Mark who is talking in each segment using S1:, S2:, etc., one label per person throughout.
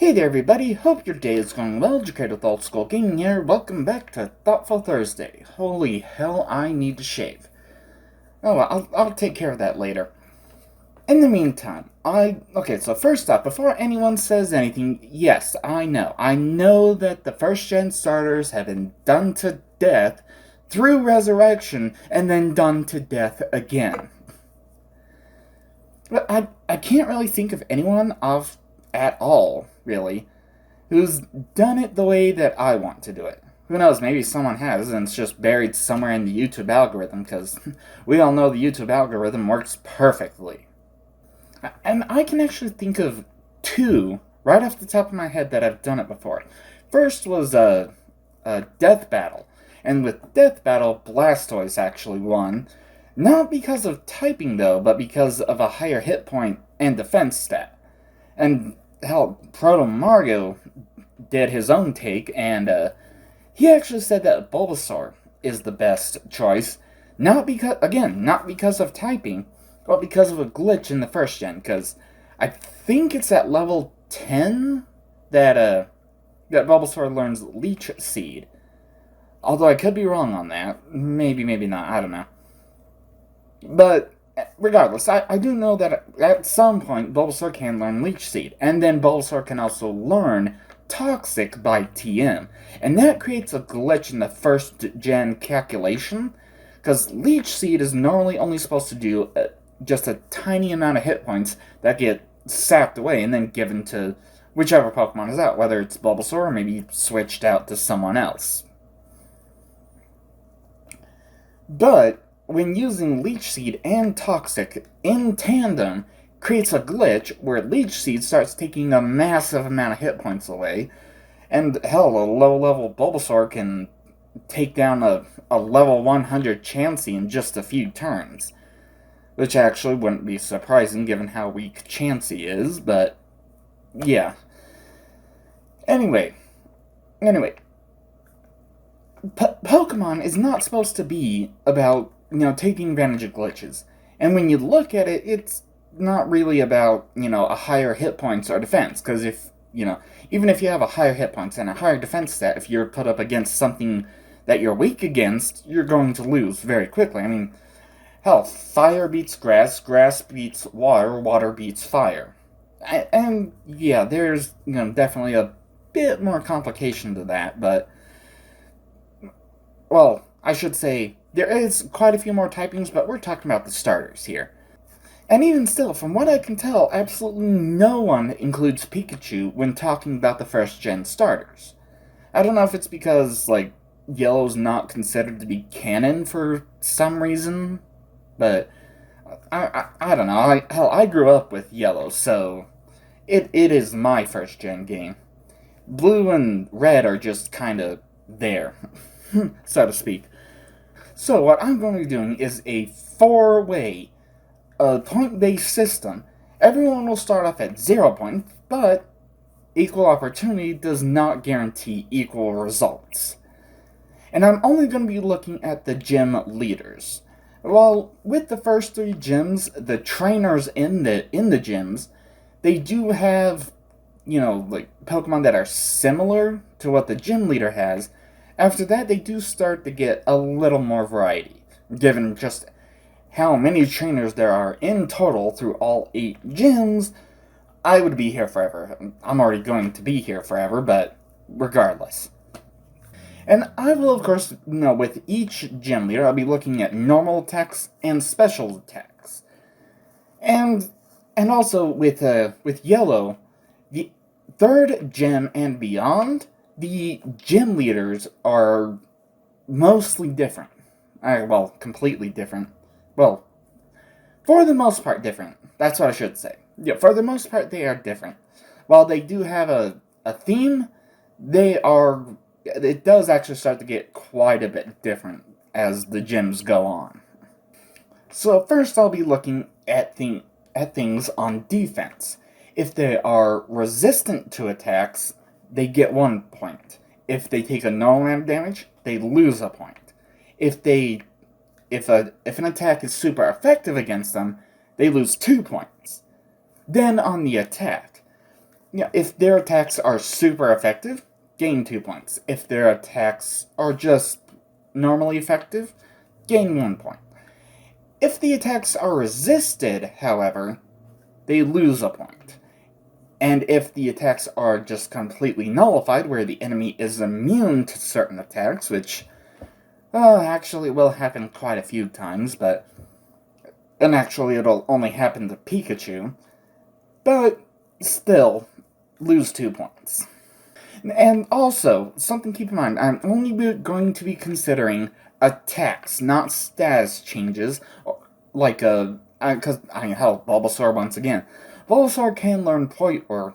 S1: Hey there everybody, hope your day is going well. Jacared with Old School Gaming here. Welcome back to Thoughtful Thursday. Holy hell, I need to shave. Oh well, I'll take care of that later. In the meantime, so first up, before anyone says anything, yes, I know that the first gen starters have been done to death through resurrection and then done to death again. But I can't really think of anyone at all, really, who's done it the way that I want to do it. Who knows, maybe someone has, and it's just buried somewhere in the YouTube algorithm, because we all know the YouTube algorithm works perfectly. And I can actually think of two, right off the top of my head, that have done it before. First was a Death Battle, and with Death Battle, Blastoise actually won. Not because of typing, though, but because of a higher hit point and defense stat. And hell, Proto Mario did his own take, and he actually said that Bulbasaur is the best choice. Not because of typing, but because of a glitch in the first gen. Because I think it's at level 10 that Bulbasaur learns Leech Seed. Although I could be wrong on that. Maybe not. I don't know. But regardless, I do know that at some point Bulbasaur can learn Leech Seed, and then Bulbasaur can also learn Toxic by TM, and that creates a glitch in the first gen calculation, because Leech Seed is normally only supposed to do just a tiny amount of hit points that get sapped away and then given to whichever Pokemon is out, whether it's Bulbasaur or maybe switched out to someone else. But when using Leech Seed and Toxic in tandem, creates a glitch where Leech Seed starts taking a massive amount of hit points away, and hell, a low-level Bulbasaur can take down a level 100 Chansey in just a few turns. Which actually wouldn't be surprising given how weak Chansey is, but yeah. Anyway. Pokemon is not supposed to be about taking advantage of glitches. And when you look at it, it's not really about, a higher hit points or defense. Because even if you have a higher hit points and a higher defense stat, if you're put up against something that you're weak against, you're going to lose very quickly. I mean, hell, fire beats grass, grass beats water, water beats fire. And yeah, there's, definitely a bit more complication to that, but, well, I should say, there is quite a few more typings, but we're talking about the starters here. And even still, from what I can tell, absolutely no one includes Pikachu when talking about the first gen starters. I don't know if it's because, Yellow's not considered to be canon for some reason, but I don't know. I grew up with Yellow, so it is my first gen game. Blue and Red are just kind of there, so to speak. So what I'm going to be doing is a four-way point-based system. Everyone will start off at 0 points, but equal opportunity does not guarantee equal results. And I'm only going to be looking at the gym leaders. Well, with the first three gyms, the trainers in the gyms, they do have, Pokemon that are similar to what the gym leader has. After that, they do start to get a little more variety, given just how many trainers there are in total through all 8 gyms. I would be here forever. I'm already going to be here forever, but regardless. And I will, of course, with each gym leader, I'll be looking at normal attacks and special attacks. And also with Yellow, the 3rd gym and beyond, the gym leaders are mostly different. Completely different. Well, for the most part different. That's what I should say. Yeah, for the most part they are different. While they do have a theme, it does actually start to get quite a bit different as the gyms go on. So first I'll be looking at things on defense. If they are resistant to attacks, they get 1 point. If they take a normal amount of damage, they lose a point. If an attack is super effective against them, they lose 2 points. Then on the attack, Yeah, if their attacks are super effective, gain 2 points. If their attacks are just normally effective, gain 1 point. If the attacks are resisted, however, they lose a point. And if the attacks are just completely nullified, where the enemy is immune to certain attacks, which actually will happen quite a few times, and actually it'll only happen to Pikachu, but still, lose 2 points. And also, something to keep in mind, I'm only going to be considering attacks, not status changes, like because hell, Bulbasaur once again. Bulbasaur can learn Bulbasaur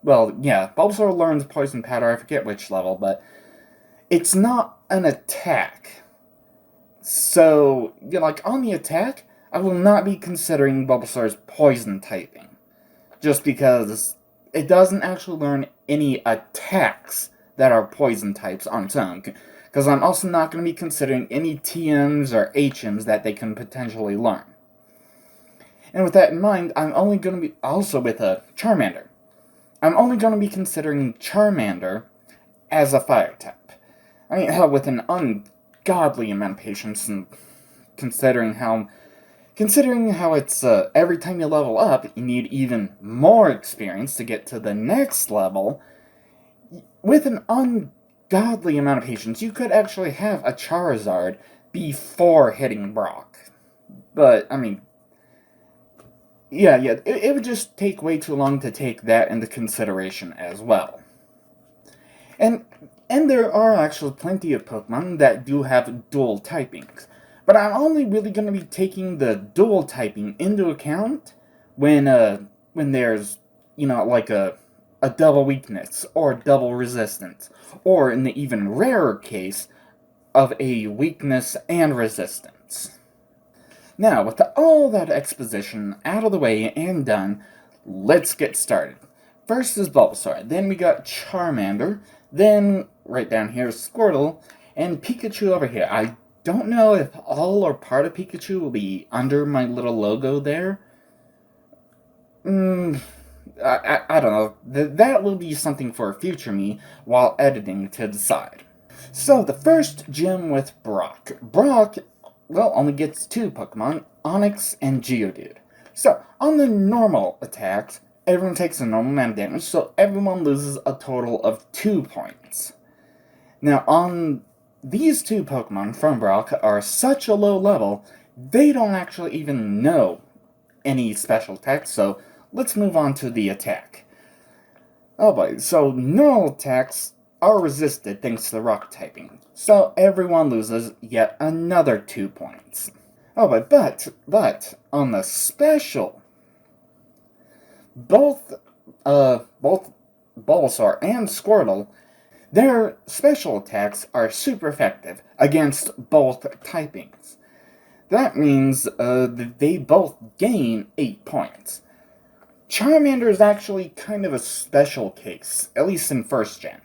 S1: learns Poison Powder, I forget which level, but it's not an attack. So, on the attack, I will not be considering Bulbasaur's Poison typing, just because it doesn't actually learn any attacks that are Poison types on its own, because I'm also not going to be considering any TMs or HMs that they can potentially learn. And with that in mind, I'm only going to be, also with a Charmander, I'm only going to be considering Charmander as a fire type. I mean, hell, with an ungodly amount of patience, and considering how it's every time you level up, you need even more experience to get to the next level. With an ungodly amount of patience, you could actually have a Charizard before hitting Brock. But, I mean, yeah, it would just take way too long to take that into consideration as well. And there are actually plenty of Pokemon that do have dual typings. But I'm only really going to be taking the dual typing into account when there's, like a double weakness or double resistance, or in the even rarer case of a weakness and resistance. Now, with all that exposition out of the way and done, let's get started. First is Bulbasaur, then we got Charmander, then right down here is Squirtle, and Pikachu over here. I don't know if all or part of Pikachu will be under my little logo there. I don't know. That will be something for a future me while editing to decide. So, the first gym with Brock. Brock, only gets 2 Pokemon, Onix and Geodude. So, on the normal attacks, everyone takes a normal amount of damage, so everyone loses a total of 2 points. Now, on these 2 Pokemon from Brock are such a low level, they don't actually even know any special attacks, so let's move on to the attack. Oh boy, so normal attacks are resisted thanks to the rock typing, so everyone loses yet another 2 points. Oh boy, but on the special, both Bulbasaur and Squirtle, their special attacks are super effective against both typings. That means that they both gain 8 points. Charmander is actually kind of a special case, at least in First Gen.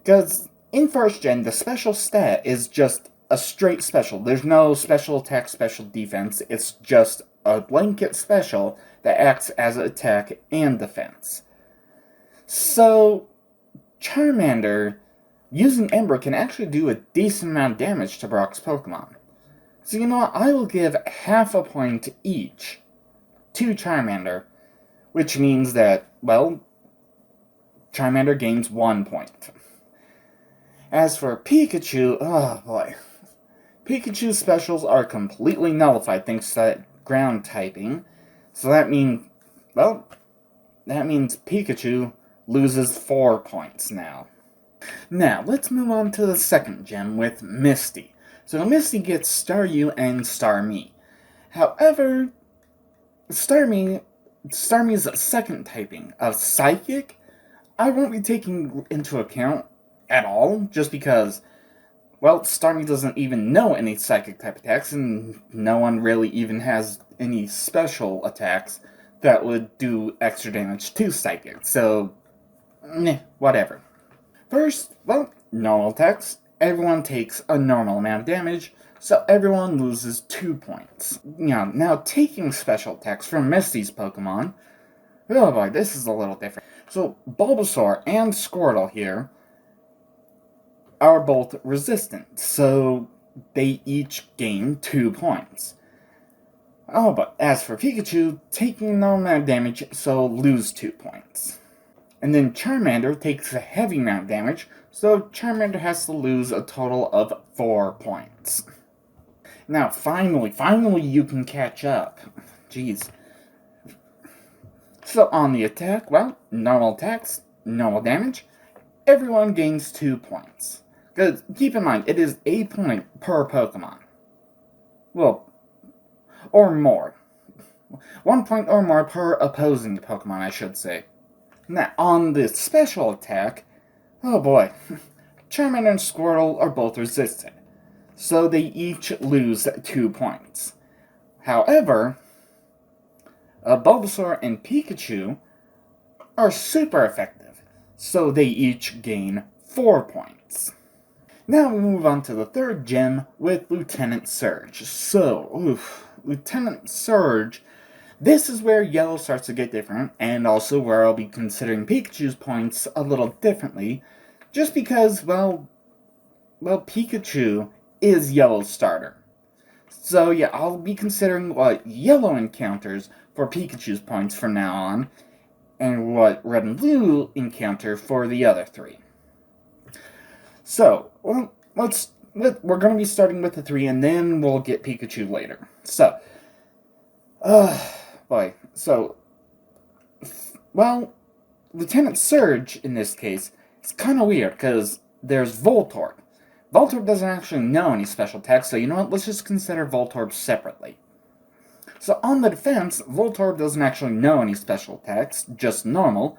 S1: Because in First Gen, the special stat is just a straight special. There's no special attack, special defense. It's just a blanket special that acts as an attack and defense. So, Charmander, using Ember, can actually do a decent amount of damage to Brock's Pokemon. So you know what, I will give half a point each to Charmander, which means that, Charmander gains 1 point. As for Pikachu, oh boy. Pikachu's specials are completely nullified thanks to that ground typing, so that means Pikachu loses 4 points now. Now, let's move on to the second gem with Misty. So Misty gets Staryu and Starmie. However, Starmie's second typing of Psychic, I won't be taking into account at all, just because, Starmie doesn't even know any Psychic type attacks, and no one really even has any special attacks that would do extra damage to Psychic, so, whatever. First, normal attacks. Everyone takes a normal amount of damage, so everyone loses 2 points. Now taking special attacks from Misty's Pokemon, Oh boy, this is a little different. So, Bulbasaur and Squirtle here are both resistant, so they each gain 2 points. Oh, but as for Pikachu, taking no amount of damage, so lose 2 points. And then Charmander takes a heavy amount of damage, so Charmander has to lose a total of 4 points. Now, finally you can catch up. Jeez. So on the attack, well, normal attacks, normal damage, everyone gains 2 points. Because keep in mind, it is a point per Pokemon. Well, or more. 1 point or more per opposing Pokemon, I should say. Now, on the special attack, oh boy, Charmander and Squirtle are both resistant, so they each lose 2 points. However, Bulbasaur and Pikachu are super effective, so they each gain 4 points. Now we move on to the third gym with Lieutenant Surge. So, Lieutenant Surge, this is where Yellow starts to get different, and also where I'll be considering Pikachu's points a little differently, just because, well, Pikachu is Yellow's starter. So yeah, I'll be considering what Yellow encounters for Pikachu's points from now on, and what Red and Blue encounter for the other 3. So, well, we're going to be starting with the 3, and then we'll get Pikachu later. So, boy, so, well, Lieutenant Surge, in this case, is kind of weird, because there's Voltorb. Voltorb doesn't actually know any special attacks, so you know what, let's just consider Voltorb separately. So on the defense, Voltorb doesn't actually know any special attacks, just normal.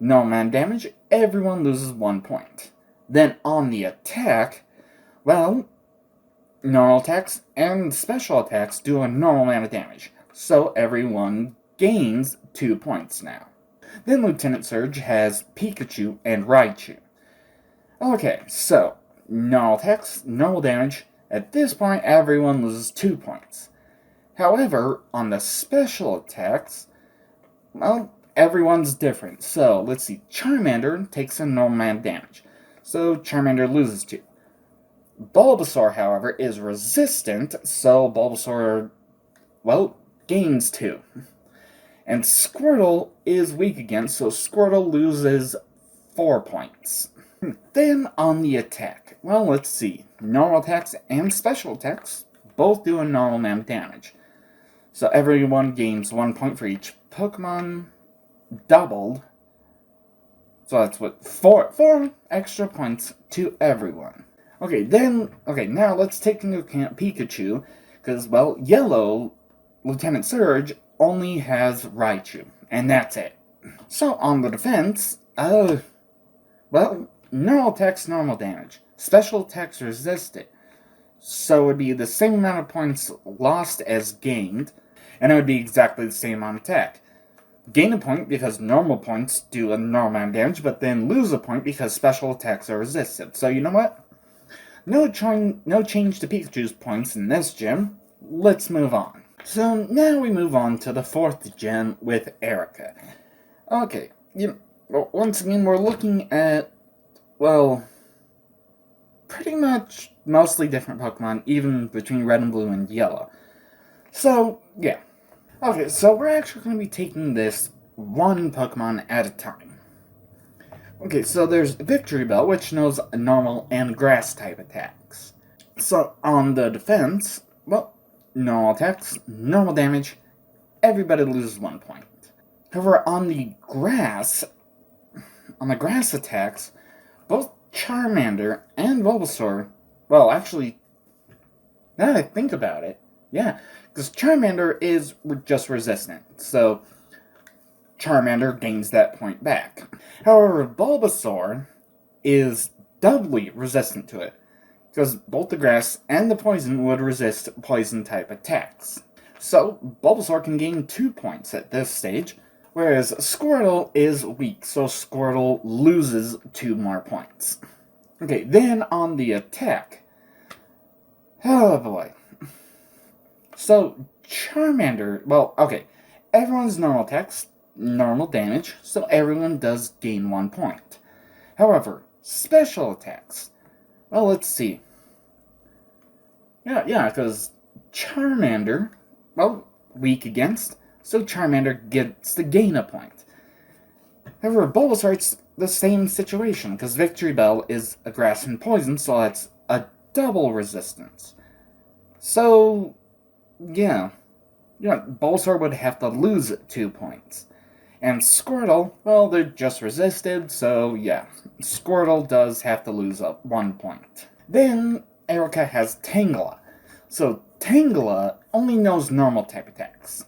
S1: No amount of damage, everyone loses 1 point. Then on the attack, well, normal attacks and special attacks do a normal amount of damage, so everyone gains 2 points now. Then Lieutenant Surge has Pikachu and Raichu. Okay, so, normal attacks, normal damage, at this point everyone loses 2 points. However, on the special attacks, well, everyone's different. So, let's see, Charmander takes a normal amount of damage, so Charmander loses 2. Bulbasaur, however, is resistant, so Bulbasaur, well, gains 2. And Squirtle is weak again, so Squirtle loses 4 points. Then on the attack, well, let's see, normal attacks and special attacks both do a normal amount of damage. So everyone gains 1 point for each Pokemon, doubled. So that's what, 4 extra points to everyone. Now let's take into account Pikachu, because, well, Yellow, Lieutenant Surge, only has Raichu, and that's it. So on the defense, normal attacks, normal damage. Special attacks resist it. So it would be the same amount of points lost as gained, and it would be exactly the same on attack. Gain a point because normal points do a normal amount of damage, but then lose a point because special attacks are resisted. So you know what? No change to Pikachu's points in this gym. Let's move on. So now we move on to the fourth gym with Erica. Okay, once again we're looking at, well, pretty much mostly different Pokemon, even between Red and Blue and Yellow. So, yeah. Okay, so we're actually going to be taking this one Pokemon at a time. Okay, so there's Victory Bell, which knows normal and grass type attacks. So, on the defense, well, normal attacks, normal damage, everybody loses 1 point. However, on the grass attacks, both Charmander and Bulbasaur, well, actually, now that I think about it, yeah, because Charmander is just resistant, so Charmander gains that point back. However, Bulbasaur is doubly resistant to it, because both the grass and the poison would resist poison-type attacks. So, Bulbasaur can gain 2 points at this stage, whereas Squirtle is weak, so Squirtle loses 2 more points. Okay, then on the attack. Oh boy. So, Charmander, well, okay, everyone's normal attacks, normal damage, so everyone does gain 1 point. However, special attacks. Well, let's see. Yeah, because Charmander, well, weak against, so Charmander gets to gain a point. However, Bulbasaur, it's the same situation, because Victory Bell is a grass and poison, so that's a double resistance. So, yeah, Bulbasaur would have to lose 2 points. And Squirtle, well, they're just resisted, so yeah, Squirtle does have to lose 1 point. Then, Erica has Tangela. So, Tangela only knows normal type attacks.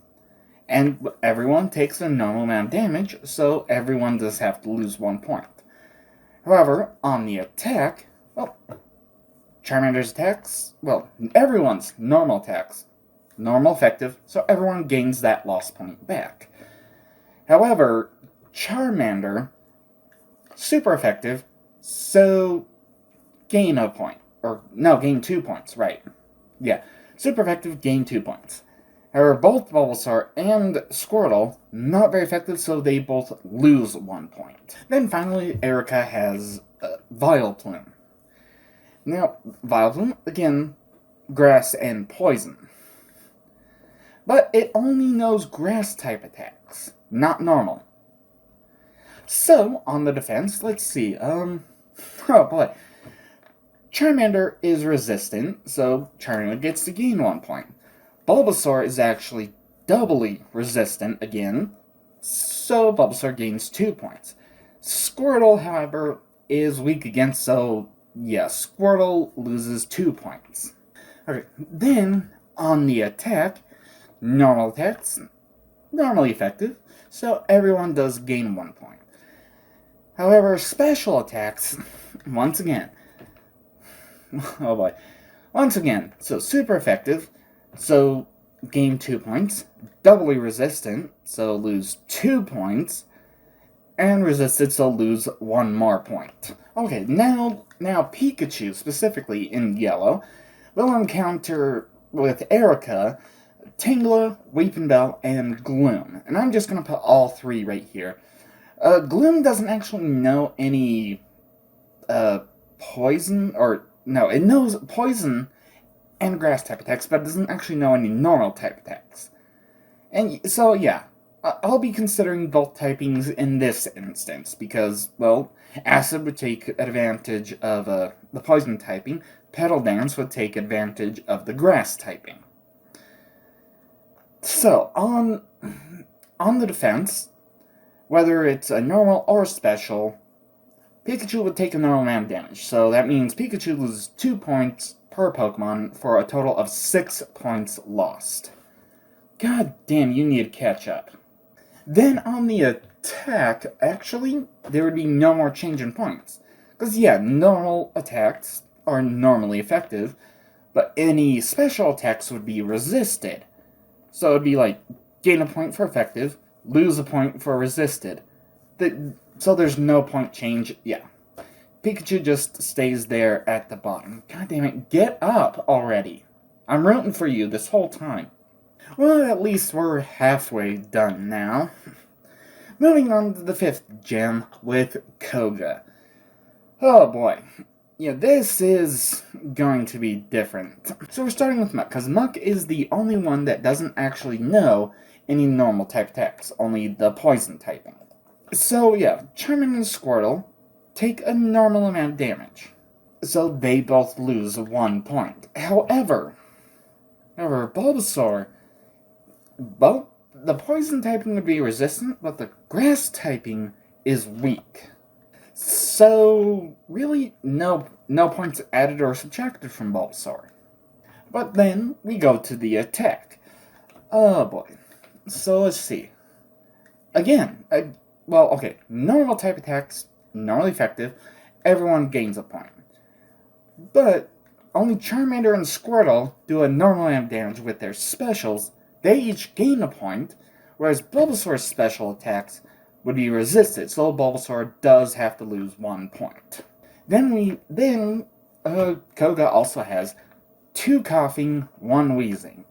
S1: And everyone takes a normal amount of damage, so everyone does have to lose 1 point. However, on the attack, well, Charmander's attacks, well, everyone's normal attacks, normal effective, so everyone gains that lost point back. However, Charmander, super effective, so gain a point. Or, no, gain 2 points, right. Yeah, super effective, gain 2 points. However, both Bulbasaur and Squirtle, not very effective, so they both lose 1 point. Then finally, Erica has Vileplume. Now, Vileplume, again, grass and poison. But it only knows grass-type attacks, not normal. So, on the defense, let's see, oh boy. Charmander is resistant, so Charmander gets to gain 1 point. Bulbasaur is actually doubly resistant again, so Bulbasaur gains 2 points. Squirtle, however, is weak against, so yeah, Squirtle loses 2 points. Okay, then on the attack, normal attacks, normally effective, so everyone does gain 1 point. However, special attacks, once again, oh boy, once again, so super effective, so gain 2 points, doubly resistant, so lose 2 points, and resisted, so lose 1 more point. Okay, now Pikachu, specifically in yellow, will encounter with Erica, Tangela, Weeping Bell, and Gloom. And I'm just going to put all 3 right here. Gloom doesn't actually know any poison, or no, it knows poison and grass type attacks, but it doesn't actually know any normal type attacks. And so, yeah, I'll be considering both typings in this instance, because, well, Acid would take advantage of the poison typing, Petal Dance would take advantage of the grass typing. So, on the defense, whether it's a normal or special, Pikachu would take a normal amount of damage, so that means Pikachu loses 2 points per Pokemon for a total of 6 points lost. God damn, you need to catch up. Then on the attack, actually, there would be no more change in points. Because yeah, normal attacks are normally effective, but any special attacks would be resisted. So it would be like, gain a point for effective, lose a point for resisted. So there's no point change, yeah. Pikachu just stays there at the bottom. God damn it, get up already. I'm rooting for you this whole time. Well, at least we're halfway done now. Moving on to the 5th gym with Koga. Oh boy. Yeah, this is going to be different. So we're starting with Muck, because Muck is the only one that doesn't actually know any normal type attacks, only the poison typing. So yeah, Charmander and Squirtle take a normal amount of damage, so they both lose 1 point. However, Bulbasaur, both the poison typing would be resistant, but the grass typing is weak. So really, no points added or subtracted from Bulbasaur. But then we go to the attack. Oh boy. So let's see. Again, normal type attacks, normally effective, everyone gains a point. But only Charmander and Squirtle do a normal amount of damage with their specials. They each gain a point, whereas Bulbasaur's special attacks would be resisted, so Bulbasaur does have to lose 1 point. Then Koga also has 2 coughing, 1 wheezing.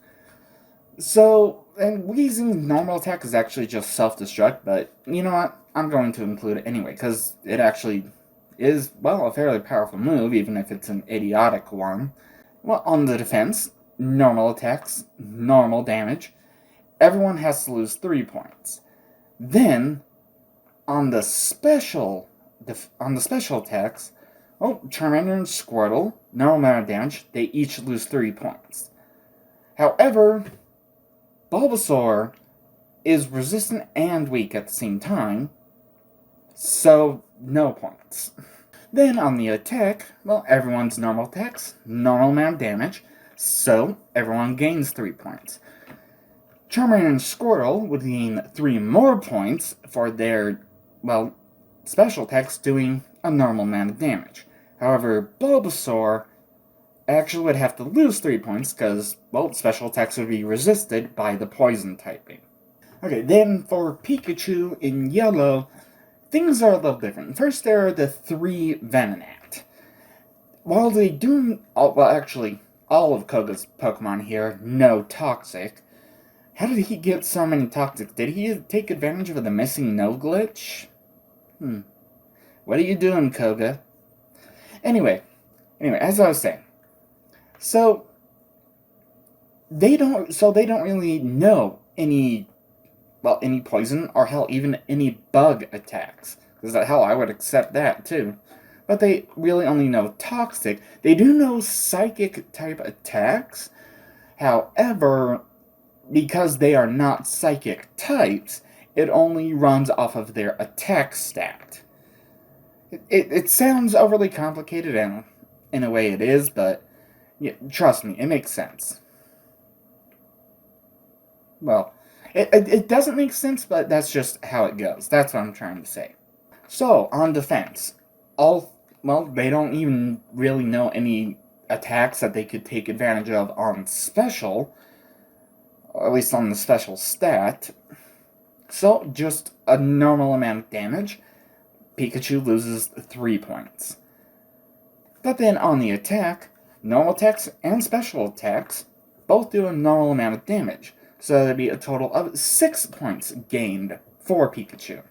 S1: So And Weezing's normal attack is actually just self-destruct, but you know what? I'm going to include it anyway, because it actually is, well, a fairly powerful move, even if it's an idiotic one. Well, on the defense, normal attacks, normal damage, everyone has to lose 3 points. Then, on the special attacks, Charmander and Squirtle, normal amount of damage, they each lose 3 points. However, Bulbasaur is resistant and weak at the same time, so no points. Then on the attack, well, everyone's normal attacks, normal amount of damage, so everyone gains 3 points. Charmander and Squirtle would gain 3 more points for their, well, special attacks doing a normal amount of damage. However, Bulbasaur actually would have to lose 3 points because, well, special attacks would be resisted by the poison typing. Okay, then for Pikachu in yellow, things are a little different. First, there are the 3 Venonat. While they do, well, actually, all of Koga's Pokemon here know Toxic. How did he get so many Toxic? Did he take advantage of the missing no glitch? What are you doing, Koga? Anyway, as I was saying, so they don't really know any poison or hell, even any bug attacks. Because hell, I would accept that too. But they really only know Toxic. They do know Psychic type attacks. However, because they are not Psychic types, it only runs off of their attack stat. It sounds overly complicated, and in a way it is, but yeah, trust me, it makes sense. Well, it doesn't make sense, but that's just how it goes. That's what I'm trying to say. So, on defense, they don't even really know any attacks that they could take advantage of on special, or at least on the special stat. So, just a normal amount of damage. Pikachu loses 3 points. But then on the attack, normal attacks and special attacks both do a normal amount of damage. So that'd be a total of 6 points gained for Pikachu.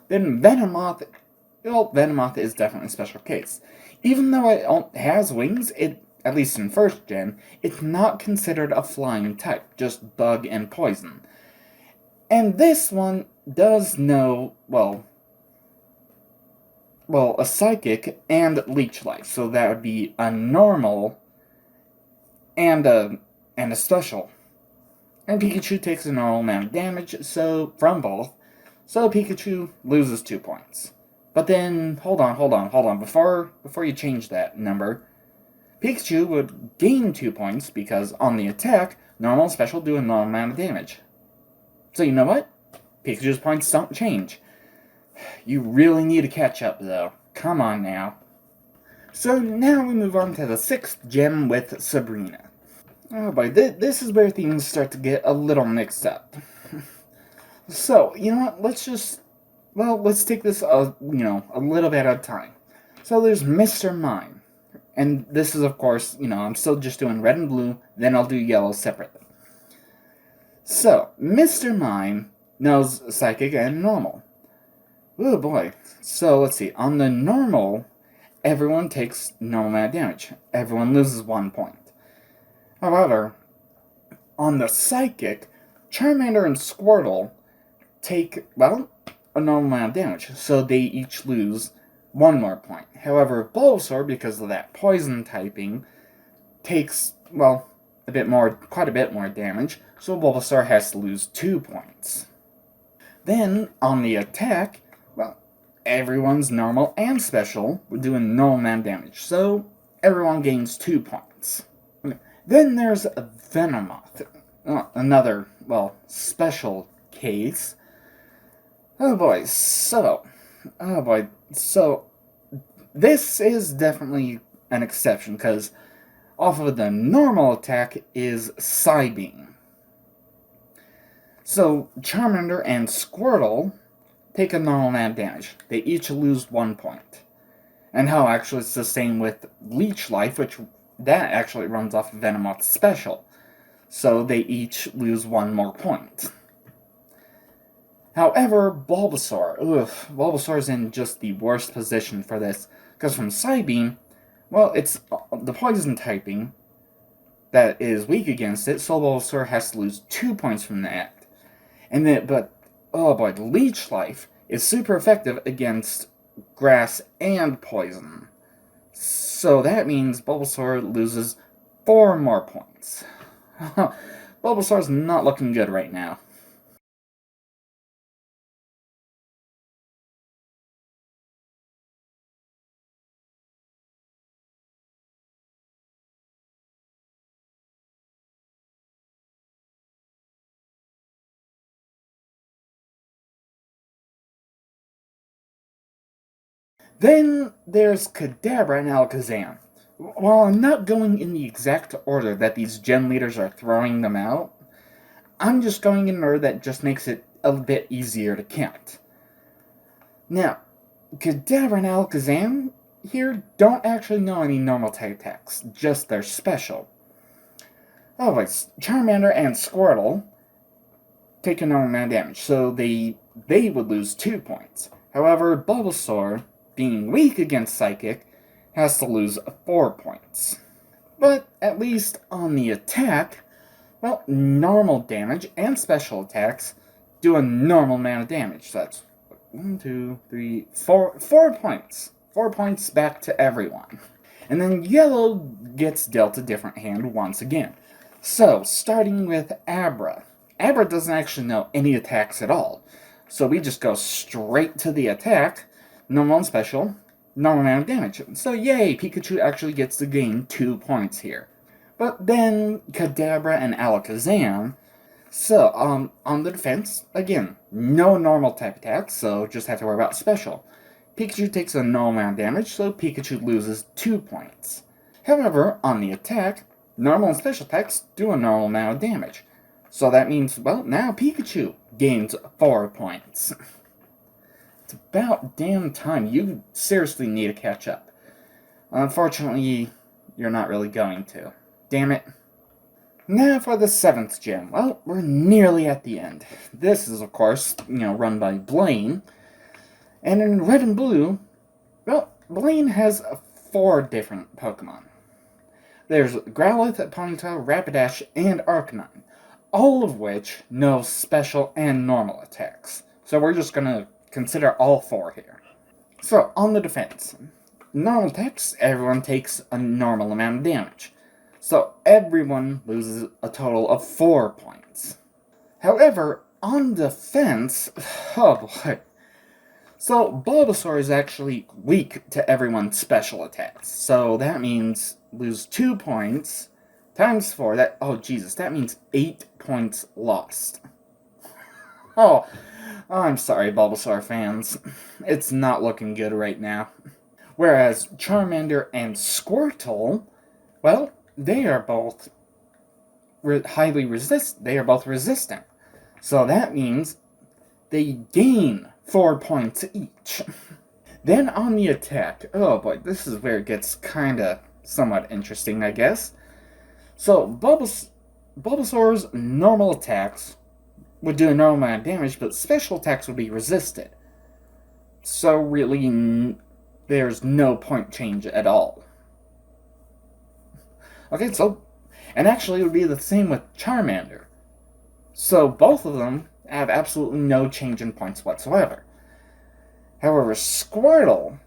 S1: Then Venomoth is definitely a special case. Even though it has wings, at least in First Gen, it's not considered a flying type, just bug and poison. And this one does know, well, a Psychic and Leech Life, so that would be a normal and a special. And Pikachu takes a normal amount of damage from both, so Pikachu loses 2 points. But then, hold on, before you change that number, Pikachu would gain 2 points because on the attack, normal and special do a normal amount of damage. So you know what? Pikachu's points don't change. You really need to catch up, though. Come on now. So now we move on to the 6th gem with Sabrina. Oh boy, this is where things start to get a little mixed up. So, you know what, let's take this, a little bit at a time. So there's Mr. Mime. And this is, of course, I'm still just doing red and blue, then I'll do yellow separately. So, Mr. Mime knows Psychic and Normal. Oh boy. So, let's see. On the Normal, everyone takes normal amount of damage. Everyone loses 1 point. However, on the Psychic, Charmander and Squirtle take, a normal amount of damage. So they each lose 1 more point. However, Bulbasaur, because of that poison typing, takes, quite a bit more damage. So Bulbasaur has to lose 2 points. Then, on the attack, everyone's normal and special doing normal amount of damage. So everyone gains 2 points. Then there's Venomoth, another, special case. Oh boy, so this is definitely an exception, because off of the normal attack is Psybeam. So Charmander and Squirtle take a normal amount of damage. They each lose 1 point. And actually it's the same with Leech Life, which that actually runs off of Venomoth's special. so they each lose 1 more point. However, Bulbasaur's in just the worst position for this, because from Psybeam, well, it's the poison typing that is weak against it, so Bulbasaur has to lose 2 points from that. Oh boy, Leech Life is super effective against grass and poison. So that means Bulbasaur loses 4 more points. Bulbasaur's not looking good right now. Then there's Kadabra and Alakazam. While I'm not going in the exact order that these gen leaders are throwing them out, I'm just going in an order that just makes it a bit easier to count. Now, Kadabra and Alakazam here don't actually know any normal type attacks, just their special. Oh, it's Charmander and Squirtle take a normal amount of damage, so they would lose 2 points. However, Bulbasaur, being weak against Psychic, has to lose 4 points. But at least on the attack, well, normal damage and special attacks do a normal amount of damage. So that's 1, 2, 3, 4 points. 4 points back to everyone. And then Yellow gets dealt a different hand once again. So, starting with Abra. Abra doesn't actually know any attacks at all. So we just go straight to the attack, normal and special, normal amount of damage. So yay, Pikachu actually gets to gain 2 points here. But then Kadabra and Alakazam. So, on the defense, again, no normal type attacks, so just have to worry about special. Pikachu takes a normal amount of damage, so Pikachu loses 2 points. However, on the attack, normal and special attacks do a normal amount of damage. So that means, well, now Pikachu gains 4 points. It's about damn time. You seriously need to catch up. Unfortunately, you're not really going to. Damn it. Now for the 7th gym. Well, we're nearly at the end. This is, of course, run by Blaine. And in Red and Blue, well, Blaine has 4 different Pokemon. There's Growlithe, Ponyta, Rapidash, and Arcanine, all of which know special and normal attacks. So we're just going to consider all 4 here. So, on the defense. Normal attacks, everyone takes a normal amount of damage. So everyone loses a total of 4 points. However, on defense, oh boy. So Bulbasaur is actually weak to everyone's special attacks. So that means lose 2 points times 4. That means 8 points lost. Oh, I'm sorry, Bulbasaur fans. It's not looking good right now. Whereas Charmander and Squirtle, well, they are both resistant. So that means they gain 4 points each. Then on the attack, oh boy, this is where it gets kinda somewhat interesting, I guess. So Bulbasaur's normal attacks would do a normal amount of damage, but special attacks would be resisted. So really, there's no point change at all. Okay, and actually it would be the same with Charmander. So both of them have absolutely no change in points whatsoever. However, Squirtle,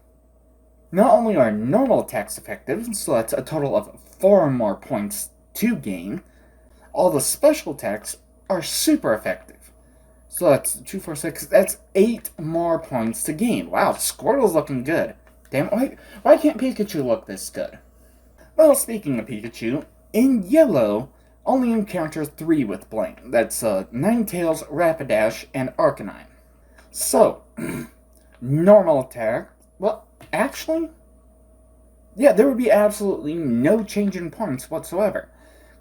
S1: not only are normal attacks effective, so that's a total of 4 more points to gain, all the special attacks are super effective. So that's 2, 4, 6, that's 8 more points to gain. Wow, Squirtle's looking good. Damn it, why can't Pikachu look this good? Well, speaking of Pikachu, in Yellow, only encounter 3 with Blaine. That's Ninetales, Rapidash, and Arcanine. So, normal attack, well, actually, yeah, there would be absolutely no change in points whatsoever.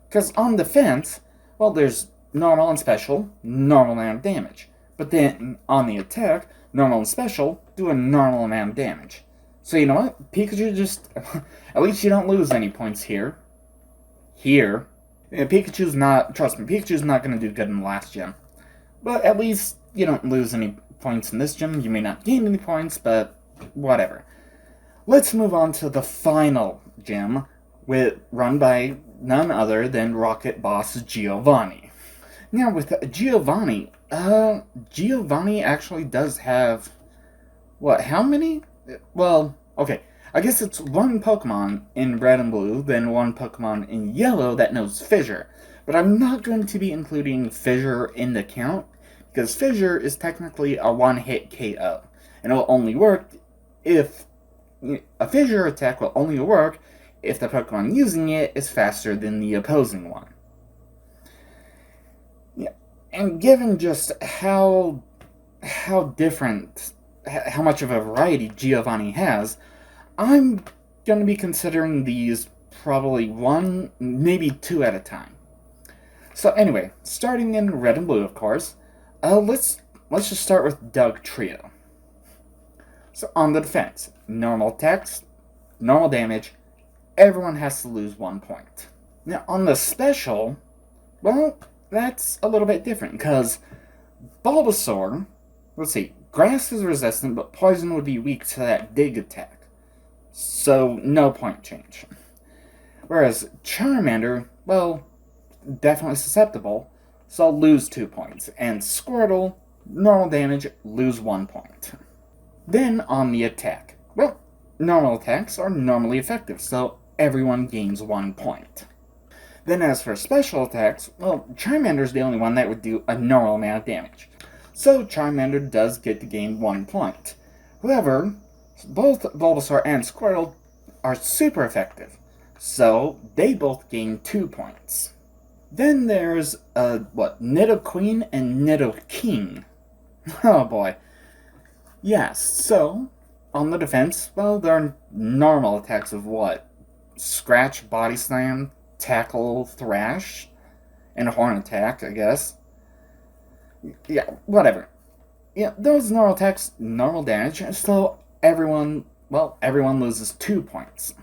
S1: Because on defense, well, there's normal and special, normal amount of damage. But then, on the attack, normal and special do a normal amount of damage. So you know what? Pikachu just... at least you don't lose any points here. Here. Yeah, Pikachu's not, trust me, Pikachu's not going to do good in the last gym. But at least you don't lose any points in this gym. You may not gain any points, but whatever. Let's move on to the final gym, run by none other than Rocket Boss Giovanni. Now, with Giovanni, Giovanni actually does have, what, how many? Well, okay, I guess it's one Pokemon in Red and Blue, then one Pokemon in Yellow that knows Fissure. But I'm not going to be including Fissure in the count, because Fissure is technically a one-hit KO, and it will only work if a Fissure attack will only work if the Pokemon using it is faster than the opposing one. Yeah, and given just how different, how much of a variety Giovanni has, I'm going to be considering these probably one, maybe two at a time. So anyway, starting in Red and Blue, of course, let's just start with Doug Trio. So on the defense, normal attacks, normal damage, everyone has to lose 1 point. Now on the special, well, that's a little bit different, because Bulbasaur, let's see, Grass is resistant, but Poison would be weak to that Dig attack. So no point change. Whereas Charmander, well, definitely susceptible, so I'll lose 2 points. And Squirtle, normal damage, lose 1 point. Then on the attack. Well, normal attacks are normally effective, so everyone gains 1 point. Then as for special attacks, well, Charmander's the only one that would do a normal amount of damage. So Charmander does get to gain 1 point. However, both Bulbasaur and Squirtle are super effective, so they both gain 2 points. Then there's, Nidoqueen and Nidoking. Oh boy. Yes, so, on the defense, well, there are normal attacks of what? Scratch, Body Slam, Tackle, Thrash, and a Horn Attack, I guess. Yeah, whatever. Yeah, those normal attacks, normal damage, so everyone loses 2 points.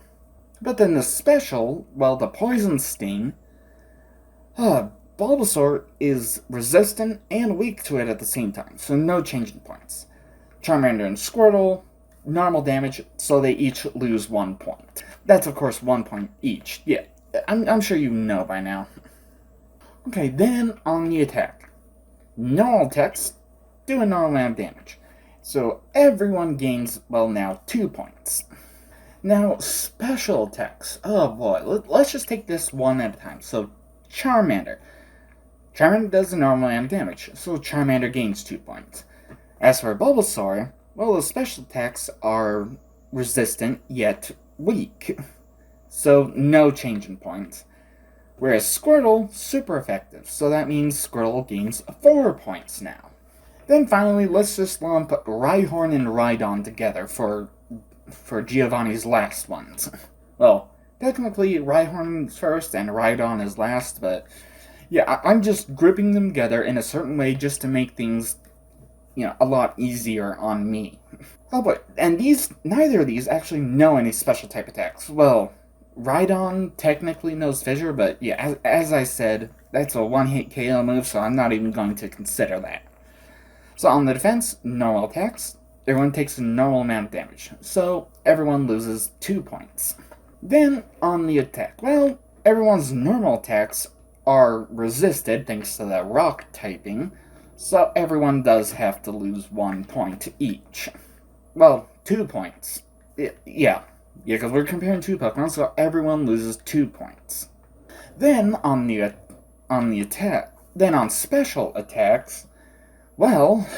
S1: But then the special, well, the Poison Sting, Bulbasaur is resistant and weak to it at the same time, so no change in points. Charmander and Squirtle, normal damage, so they each lose 1 point. That's, of course, 1 point each. Yeah, I'm sure you know by now. Okay, then on the attack. Normal attacks do a normal amount of damage, so everyone gains, well, now 2 points. Now, special attacks. Oh boy, let's just take this one at a time. So, Charmander. Charmander does a normal amount of damage, so Charmander gains 2 points. As for Bulbasaur, well, the special attacks are resistant yet weak, so no change in points. Whereas Squirtle, super effective, so that means Squirtle gains 4 points now. Then finally, let's just lump Rhyhorn and Rhydon together for Giovanni's last ones. Well, technically Rhyhorn's first and Rhydon is last, but yeah, I'm just grouping them together in a certain way just to make things, a lot easier on me. Oh, but, and neither of these actually know any special type attacks. Well, Rhydon technically knows Fissure, but yeah, as I said, that's a one-hit KO move, so I'm not even going to consider that. So on the defense, normal attacks, everyone takes a normal amount of damage, so everyone loses 2 points. Then on the attack, well, everyone's normal attacks are resisted thanks to the rock typing, so everyone does have to lose 1 point each. Well, 2 points. Yeah, because we're comparing 2 Pokemon, so everyone loses 2 points. Then on special attacks, well,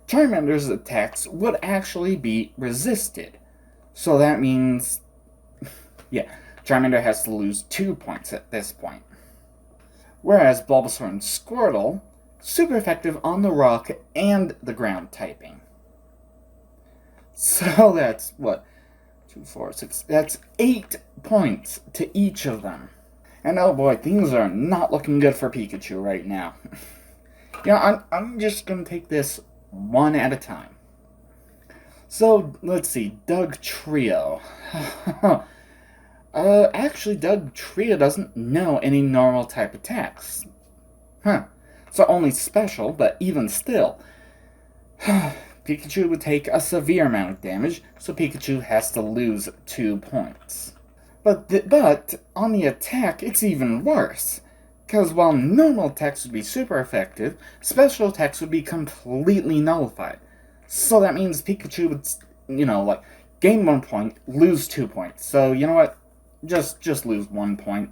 S1: Charmander's attacks would actually be resisted. So that means, yeah, Charmander has to lose 2 points at this point. Whereas Bulbasaur and Squirtle, super effective on the rock and the ground typing. So that's, 2, 4, 6, that's 8 points to each of them. And oh boy, things are not looking good for Pikachu right now. I'm just going to take this one at a time. So, let's see, Doug Trio. Actually, Doug Trio doesn't know any normal type attacks. Huh. So only special, but even still. Pikachu would take a severe amount of damage, so Pikachu has to lose 2 points. But on the attack, it's even worse. Because while normal attacks would be super effective, special attacks would be completely nullified. So that means Pikachu would, gain 1 point, lose 2 points. So, you know what? Just lose 1 point.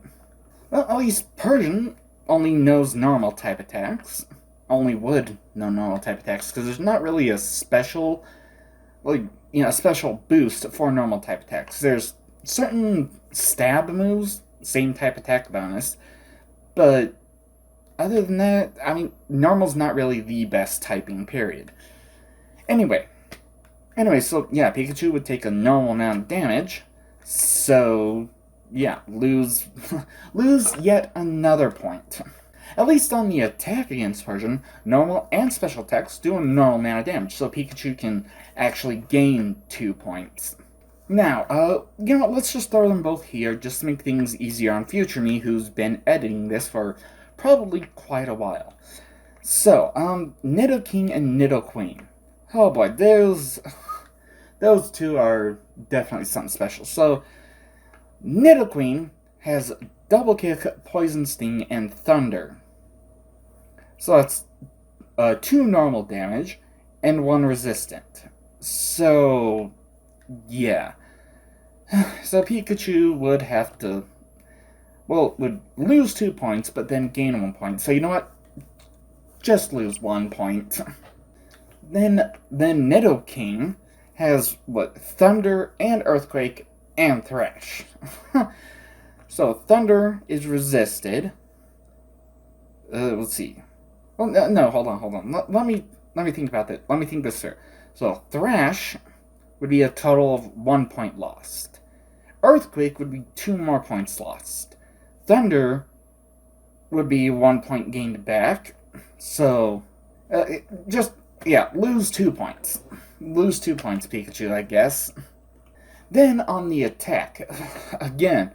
S1: Well, at least Persian only knows normal type attacks. Only would know normal type attacks, because there's not really a special, special boost for normal type attacks. There's certain stab moves, same type attack bonus, but other than that, normal's not really the best typing, period. Anyway, so yeah, Pikachu would take a normal amount of damage, so yeah, lose yet another point. At least on the attack against Persian, normal and special attacks do a normal amount of damage, so Pikachu can actually gain 2 points. Now, let's just throw them both here just to make things easier on future me, who's been editing this for probably quite a while. So, Nidoking and Nidoqueen. Oh boy, those two are definitely something special. So, Nidoqueen has Double Kick, Poison Sting, and Thunder. So that's 2 normal damage and 1 resistant. So, yeah. So Pikachu would have to, would lose 2 points, but then gain 1 point. So you know what? Just lose 1 point. Then Nidoking has, Thunder and Earthquake and Thrash. So Thunder is resisted. Let's see. Well, no, hold on. Let me think about that. Let me think this through. So Thrash would be a total of 1 point lost. Earthquake would be 2 more points lost. Thunder would be 1 point gained back. So, lose 2 points. Lose 2 points, Pikachu, I guess. Then on the attack, again,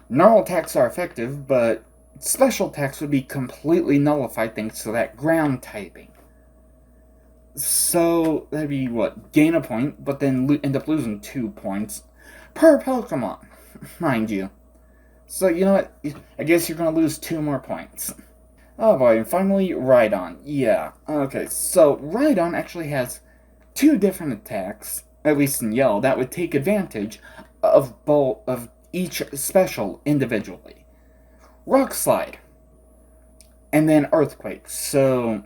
S1: normal attacks are effective, but special attacks would be completely nullified thanks to that ground typing. So, that'd be gain a point, but then end up losing 2 points per Pokemon, mind you. So, you know what? I guess you're gonna lose 2 more points. Oh boy, and finally, Rhydon. Yeah, okay, so Rhydon actually has 2 different attacks, at least in yellow, that would take advantage of each special individually. Rock Slide, and then Earthquake, so...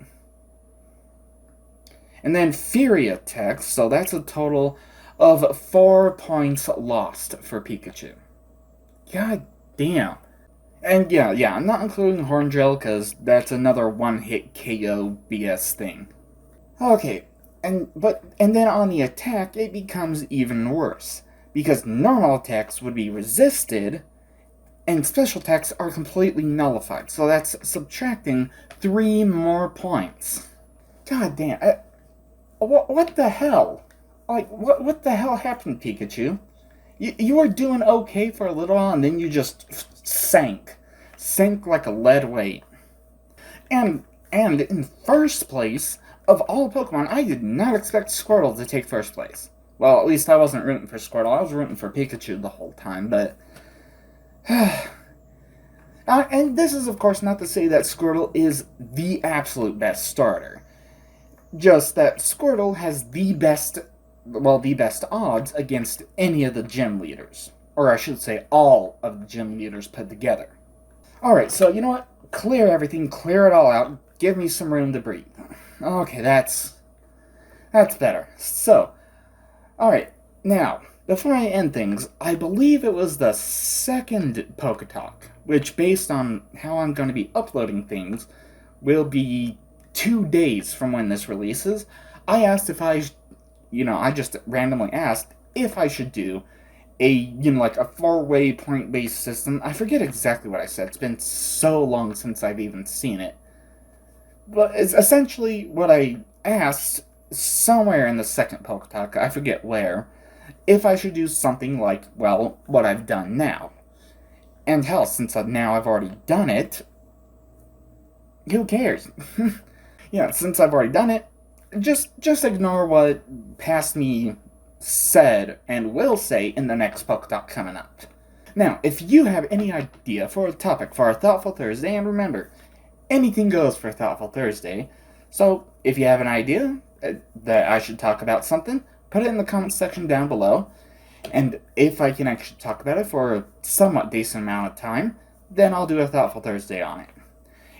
S1: And then Fury Attack, so that's a total of 4 points lost for Pikachu. God damn. And yeah, I'm not including Horndrill, because that's another one-hit KO BS thing. Okay, and then on the attack, it becomes even worse, because normal attacks would be resisted, and special attacks are completely nullified, so that's subtracting 3 more points. God damn, what the hell? What the hell happened, Pikachu? You were doing okay for a little while, and then you just sank like a lead weight. And in first place, of all Pokemon, I did not expect Squirtle to take first place. Well, at least I wasn't rooting for Squirtle, I was rooting for Pikachu the whole time, but... and this is, of course, not to say that Squirtle is the absolute best starter. Just that Squirtle has the best odds against any of the gym leaders. Or I should say, all of the gym leaders put together. Alright, so you know what? Clear everything, clear it all out, give me some room to breathe. Okay, that's better. So, alright, now, before I end things, I believe it was the second PokeTalk, which, based on how I'm going to be uploading things, will be 2 days from when this releases. I asked if I just randomly asked if I should do a 4-way point-based system. I forget exactly what I said. It's been so long since I've even seen it. But it's essentially what I asked somewhere in the second PokeTalk, I forget where, if I should do something like, well, what I've done now. And hell, since now I've already done it, who cares? Yeah, since I've already done it, just ignore what past me said and will say in the next PokeTalk coming up. Now, if you have any idea for a topic for our Thoughtful Thursday, and remember, anything goes for Thoughtful Thursday, so if you have an idea that I should talk about something, put it in the comments section down below, and if I can actually talk about it for a somewhat decent amount of time, then I'll do a Thoughtful Thursday on it.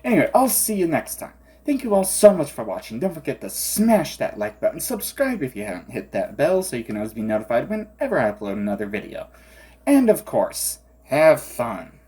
S1: Anyway, I'll see you next time. Thank you all so much for watching. Don't forget to smash that like button, subscribe if you haven't hit that bell so you can always be notified whenever I upload another video. And of course, have fun.